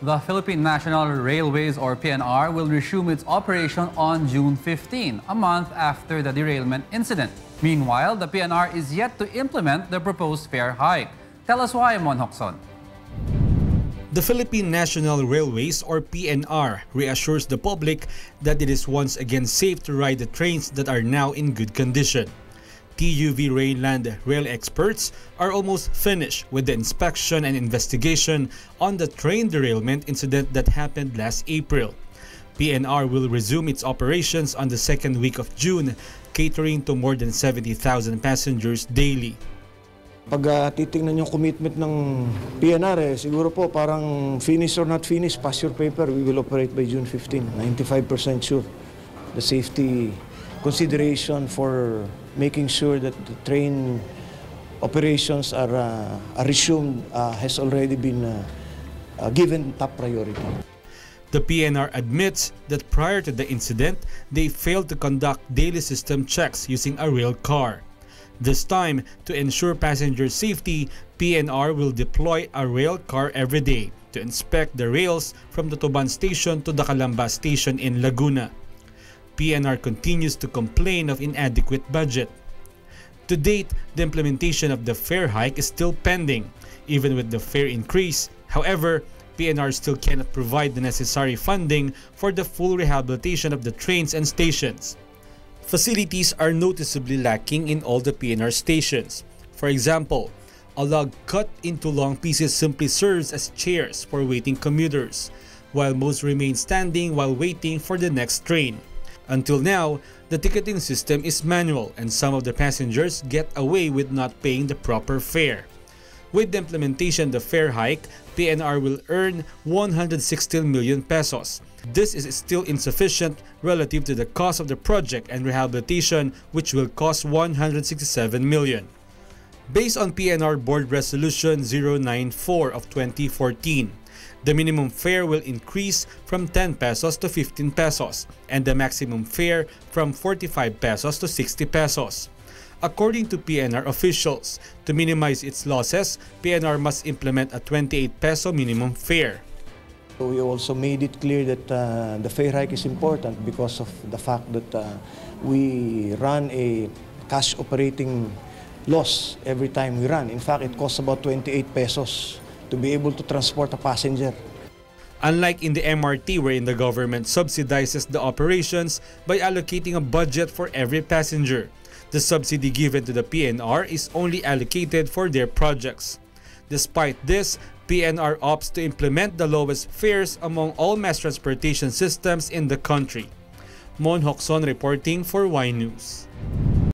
The Philippine National Railways, or PNR, will resume its operation on June 15, a month after the derailment incident. Meanwhile, the PNR is yet to implement the proposed fare hike. Tell us why, Mon Hokson. The Philippine National Railways, or PNR, reassures the public that it is once again safe to ride the trains that are now in good condition. TUV Rainland rail experts are almost finished with the inspection and investigation on the train derailment incident that happened last April. PNR will resume its operations on the second week of June, catering to more than 70,000 passengers daily. Pag titingnan yung commitment ng PNR, siguro po parang finish or not finish, pass your paper, we will operate by June 15. 95% sure. The safety consideration for making sure that the train operations are resumed has already been given top priority. The PNR admits that prior to the incident, they failed to conduct daily system checks using a rail car. This time, to ensure passenger safety, PNR will deploy a rail car every day to inspect the rails from the Tuban station to the Calamba station in Laguna. PNR continues to complain of inadequate budget. To date, the implementation of the fare hike is still pending. Even with the fare increase, however, PNR still cannot provide the necessary funding for the full rehabilitation of the trains and stations. Facilities are noticeably lacking in all the PNR stations. For example, a log cut into long pieces simply serves as chairs for waiting commuters, while most remain standing while waiting for the next train. Until now, the ticketing system is manual and some of the passengers get away with not paying the proper fare. With the implementation of the fare hike, PNR will earn 116 million pesos. This is still insufficient relative to the cost of the project and rehabilitation, which will cost 167 million. Based on PNR Board Resolution 094 of 2014, the minimum fare will increase from 10 pesos to 15 pesos and the maximum fare from 45 pesos to 60 pesos. According to PNR officials, to minimize its losses, PNR must implement a 28 peso minimum fare. We also made it clear that the fare hike is important because of the fact that we run a cash operating loss every time we run. In fact, it costs about 28 pesos to be able to transport a passenger. Unlike in the MRT wherein the government subsidizes the operations by allocating a budget for every passenger, the subsidy given to the PNR is only allocated for their projects. Despite this, PNR opts to implement the lowest fares among all mass transportation systems in the country. Mon Hokson reporting for Y News.